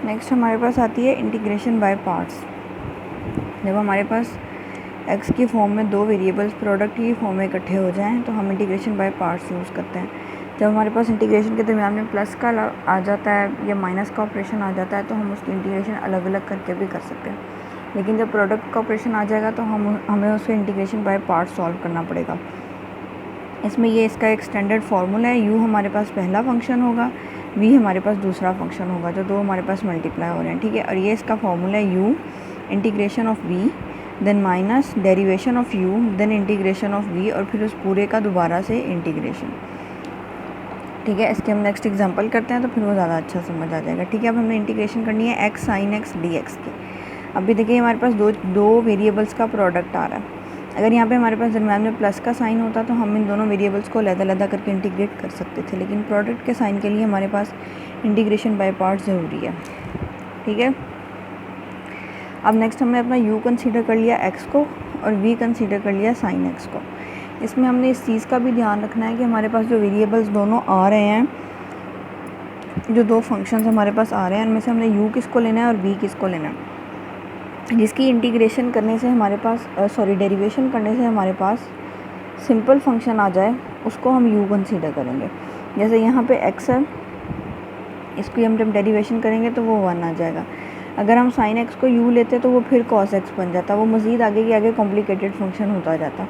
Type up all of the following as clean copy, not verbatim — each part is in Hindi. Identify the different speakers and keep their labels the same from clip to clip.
Speaker 1: नेक्स्ट हमारे पास आती है इंटीग्रेशन बाय पार्ट्स। जब हमारे पास एक्स की फॉर्म में दो वेरिएबल्स प्रोडक्ट की फॉर्म में इकट्ठे हो जाएं तो हम इंटीग्रेशन बाय पार्ट्स यूज़ करते हैं। जब हमारे पास इंटीग्रेशन के दरमियान में प्लस का आ जाता है या माइनस का ऑपरेशन आ जाता है तो हम उसकी इंटीग्रेशन अलग अलग करके भी कर सकते हैं, लेकिन जब प्रोडक्ट का ऑपरेशन आ जाएगा तो हमें उसके इंटीग्रेशन बाय पार्ट सॉल्व करना पड़ेगा। इसमें ये इसका एक स्टैंडर्ड फार्मूला है, u हमारे पास पहला फंक्शन होगा, v हमारे पास दूसरा फंक्शन होगा, जो दो हमारे पास मल्टीप्लाई हो रहे हैं, ठीक है। और ये इसका फार्मूला है u integration of v then minus derivation of u then integration of v और फिर उस पूरे का दोबारा से इंटीग्रेशन, ठीक है। इसके हम नेक्स्ट एग्जांपल करते हैं तो फिर वो ज़्यादा अच्छा समझ आ जाएगा, ठीक है। अब हमने इंटीग्रेशन करनी है x sin x dx की। अभी देखिए हमारे पास दो वेरिएबल्स का प्रोडक्ट आ रहा है। अगर यहाँ पे हमारे पास दरम्यान में प्लस का साइन होता तो हम इन दोनों वेरिएबल्स को अलग-अलग करके इंटीग्रेट कर सकते थे, लेकिन प्रोडक्ट के साइन के लिए हमारे पास इंटीग्रेशन बाय पार्ट ज़रूरी है, ठीक है। अब नेक्स्ट हमने अपना u कंसीडर कर लिया x को और v कंसीडर कर लिया sin x को। इसमें हमने इस चीज़ का भी ध्यान रखना है कि हमारे पास जो वेरिएबल्स दोनों आ रहे हैं, जो दो फंक्शंस हमारे पास आ रहे हैं, उनमें से हमने u किसको लेना है और v किसको लेना है। जिसकी इंटीग्रेशन करने से हमारे पास डेरिवेशन करने से हमारे पास सिंपल फंक्शन आ जाए उसको हम u कंसीडर करेंगे। जैसे यहाँ पे x है, इसकी हम जब डेरिवेशन करेंगे तो वो 1 आ जाएगा। अगर हम sin x को u लेते तो वो फिर cos x बन जाता, वो मज़ीद आगे के आगे कॉम्प्लिकेटेड फंक्शन होता जाता।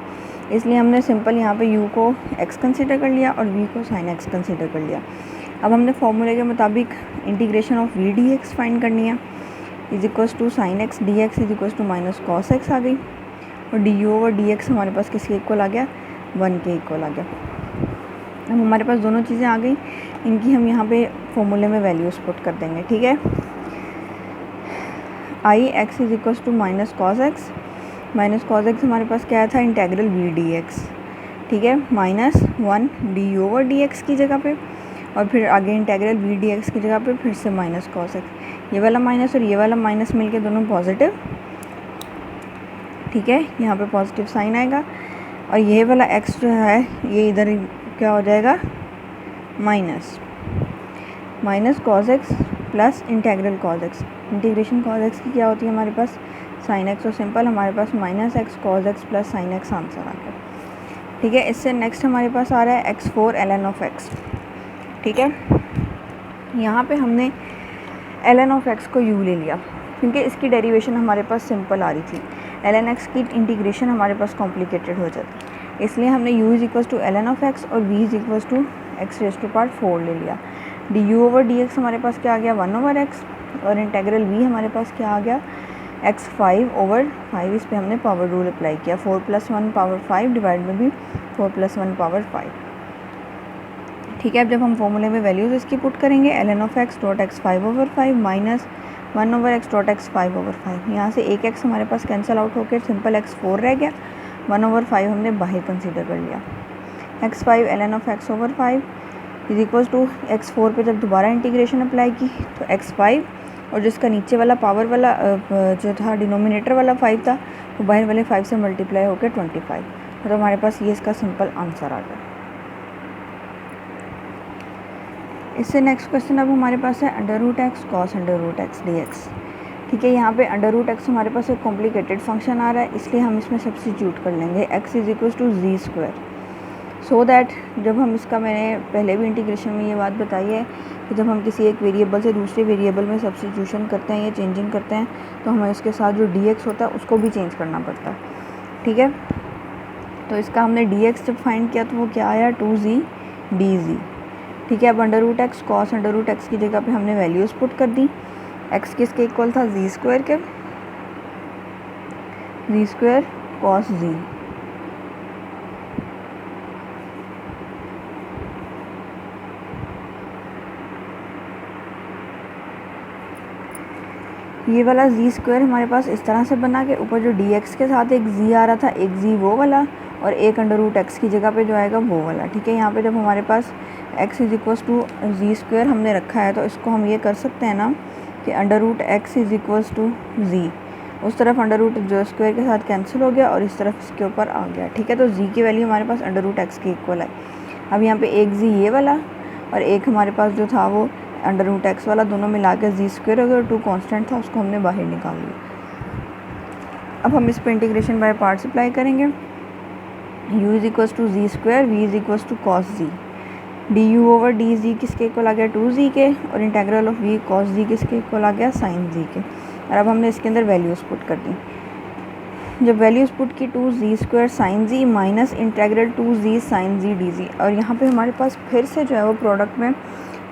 Speaker 1: इसलिए हमने सिंपल यहाँ पे u को x कंसीडर कर लिया और v को sin x कंसीडर कर लिया। अब हमने फॉर्मूले के मुताबिक integration of v dx find करनी है, is equals to sine x d x is equals to minus cos x आ गई, और d you over D x हमारे पास किसके इक्वल आ गया, 1 के इक्वल आ गया। अब हमारे पास दोनों चीज़ें आ गई, इनकी हम यहाँ पे फॉर्मूले में वैल्यूज़ पुट कर देंगे, ठीक है। I x is equals to minus cos x हमारे पास क्या था, इंटेग्रल वी डी एक्स, ठीक है, minus 1 D you over D x की जगह पे, और फिर आगे इंटेग्रल वी डी एक्स की जगह पे फिर से माइनस कॉस एक्स। ये वाला माइनस और ये वाला माइनस मिलके दोनों पॉजिटिव, ठीक है, यहाँ पे पॉजिटिव साइन आएगा, और ये वाला एक्स जो है ये इधर क्या हो जाएगा, minus cos x plus integral cos x. Integration cos x की क्या होती है हमारे पास, साइन एक्स, और सिंपल हमारे पास minus x cos x plus sine x answer आ गया, ठीक है। इससे नेक्स्ट हमारे पास आ रहा है x4 ln ऑफ x, ठीक है। यहाँ पे हमने ln ऑफ x को u ले लिया क्योंकि इसकी डेरिवेशन हमारे पास सिंपल आ रही थी। ln x की इंटीग्रेशन हमारे पास कॉम्प्लिकेटेड हो जाती, इसलिए हमने u is equals to ln of x और v is equals to x raise to power 4 ले लिया। D you over D x हमारे पास क्या आ गया, 1 ओवर x, और इंटेग्रल v हमारे पास क्या आ गया, x 5 ओवर 5। इस पर हमने पावर रूल अप्लाई किया, 4 + 1 पावर 5 डिवाइड में भी 4 + 1 पावर 5, ठीक है। अब जब हम फॉर्मूले में वैल्यूज़ इसकी पुट करेंगे, ln of x dot x 5 over 5 minus 1 over x dot x 5 over 5, यहाँ से एक x हमारे पास कैंसिल आउट होकर सिंपल x 4 रह गया, 1 ओवर 5 हमने बाहर कंसीडर कर लिया। x 5 ln of x over 5 is equals to x 4 पे जब दोबारा इंटीग्रेशन अप्लाई की तो x 5, और जिसका नीचे वाला पावर वाला जो था डिनोमिनेटर वाला 5 था, वो बाहर वाले 5 से मल्टीप्लाई होकर 25, तो हमारे पास ये इसका सिंपल आंसर आ गया। इससे नेक्स्ट क्वेश्चन अब हमारे पास है √x cos √x dx, ठीक है। यहाँ पे √x हमारे पास एक कॉम्प्लिकेटेड फंक्शन आ रहा है, इसलिए हम इसमें सब्स्टिट्यूट कर लेंगे x is equals to Z square, so that जब हम इसका, मैंने पहले भी इंटीग्रेशन में ये बात बताई है कि जब हम किसी एक वेरिएबल से दूसरे वेरिएबल में सब्स्टिट्यूशन करते हैं या चेंजिंग करते हैं तो हमें इसके साथ जो dx होता है उसको भी चेंज करना पड़ता है, ठीक है। तो इसका हमने dx जब फाइंड किया तो वो क्या आया, 2z dz, ठीक है। अब √x cos √x की जगह पे हमने वैल्यूज़ पुट कर दी, x किसके इक्वल था, जी स्क्वायर के, जी स्क्वायर cos z, ये वाला जी स्क्वायर हमारे पास इस तरह से बना के ऊपर जो dx के साथ एक z आ रहा था, एक z वो वाला, और एक √x की जगह पे जो आएगा वो वाला, ठीक है। यहाँ पे जब हमारे पास x is equals to Z square हमने रखा है तो इसको हम ये कर सकते हैं ना कि √x is equals to z, उस तरफ √ स्क्वायर के साथ कैंसिल हो गया और इस तरफ इसके ऊपर आ गया, ठीक है। तो z की वैल्यू हमारे पास √x के इक्वल है। अब यहाँ पे एक z ये वाला और एक हमारे पास जो था वो अंडर रूट एक्स वाला दोनों मिला के जी स्क्वायर हो गया, और 2 कांस्टेंट था उसको हमने बाहर निकाल लिया। अब हम इस पर इंटीग्रेशन बाय पार्ट्स अप्लाई करेंगे। u is equals to Z square, v is equals to cos Z, D you over D Z किसके इक्वल आ गया 2z के, और integral of v cos Z किसके इक्वल आ गया साइन जी के। और अब हमने इसके अंदर वैल्यूज़ पुट कर दी। जब वैल्यूज़ पुट की 2z square sine z minus integral 2z sine z d z, और यहाँ पे हमारे पास फिर से जो है वो प्रोडक्ट में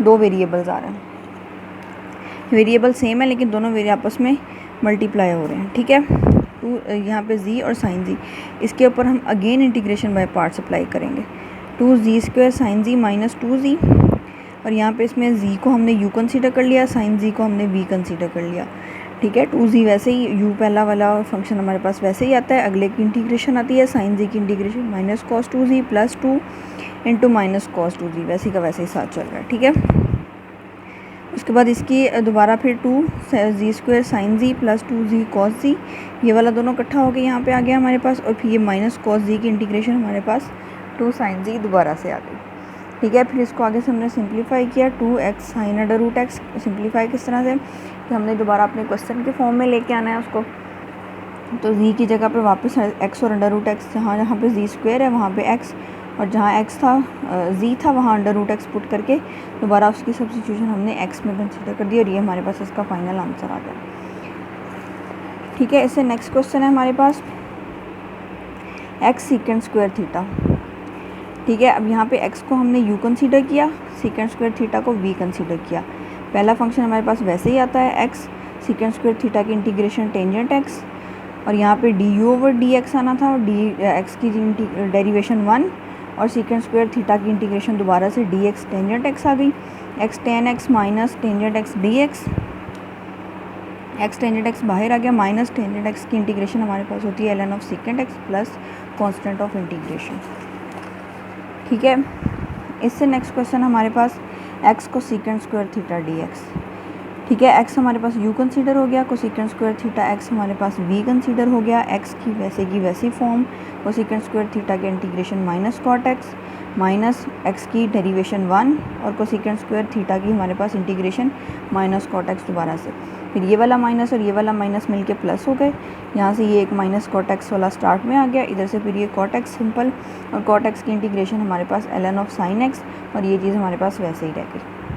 Speaker 1: 2 वेरिएबल्स आ रहे हैं। वेरिएबल सेम है लेकिन दोनों वेरिएबल आपस में मल्टीप्लाई हो रहे हैं, ठीक है। यहाँ पे z और साइन जी, इसके ऊपर हम again integration by parts apply करेंगे। 2z square sine z minus 2z, और यहाँ पे इसमें z को हमने u कंसीडर कर लिया, साइन जी को हमने v कंसीडर कर लिया, ठीक है। 2z वैसे ही, u पहला वाला फंक्शन हमारे पास वैसे ही आता है, अगले की इंटीग्रेशन आती है साइन जी की integration minus cos 2z plus 2 into minus cos 2z, वैसे का वैसे ही साथ चल रहा है, ठीक है। उसके बाद इसकी दोबारा फिर 2z स्क्वायर साइन जी प्लस 2z कॉस जी, ये वाला दोनों इकट्ठा होकर यहाँ पे आ गया हमारे पास, और फिर ये माइनस कॉस जी की इंटीग्रेशन हमारे पास 2 साइन जी दोबारा से आ गई, ठीक है। फिर इसको आगे से हमने सिंप्लीफाई किया, 2x sine under root X. Simplify किस तरह से कि हमने दोबारा अपने क्वेश्चन के फॉर्म में लेके आना है उसको, तो z की जगह पे वापस x और अंडर रूट एक्स, जहाँ जहाँ पे z स्क्वायर है वहाँ पे x, और जहाँ x था z था वहाँ अंडर रूट एक्स पुट करके दोबारा उसकी सब्स्टिट्यूशन हमने x में कंसीडर कर दी, और ये हमारे पास इसका फाइनल आंसर आ गया, ठीक है। इससे नेक्स्ट क्वेश्चन है हमारे पास x सीकेंड स्क्वायर थीटा, ठीक है। अब यहाँ पे x को हमने u कंसीडर किया, सीकेंड स्क्वायर थीटा को v कंसीडर किया। पहला फंक्शन हमारे पास वैसे ही आता है x, सीकेंड स्क्वायर थीटा की इंटीग्रेशन टेंजेंट x, और यहाँ पे D you over D x आना था, और डी एक्स की डेरिवेशन 1, और सीकेंड स्क्वायर थीटा की इंटीग्रेशन दोबारा से डी एक्स टेंजेंट एक्स आ गई, x ten x minus tangent x d x, x tangent x बाहर आ गया, माइनस टेंजेंट एक्स की इंटीग्रेशन हमारे पास होती है ln of सीकेंड x plus constant of integration, ठीक है। इससे नेक्स्ट क्वेश्चन हमारे पास x को secant square theta D x, ठीक है। x हमारे पास u कंसीडर हो गया, कोसेकेंड स्क्वायर थीटा x हमारे पास v कंसीडर हो गया, x की वैसी फॉर्म, कोसेकेंड स्क्वायर थीटा के integration minus cot x minus x की डेरिवेशन 1, और कोसेकेंड स्क्वायर थीटा की हमारे पास इंटीग्रेशन माइनस कॉट x दोबारा से, फिर ये वाला माइनस और ये वाला माइनस मिलके प्लस हो गए, यहाँ से ये एक माइनस कॉट x वाला स्टार्ट में आ गया, इधर से फिर ये कॉट x सिंपल, और कॉट x की इंटीग्रेशन हमारे पास ln ऑफ साइन x, और ये चीज़ हमारे पास वैसे ही रह गई।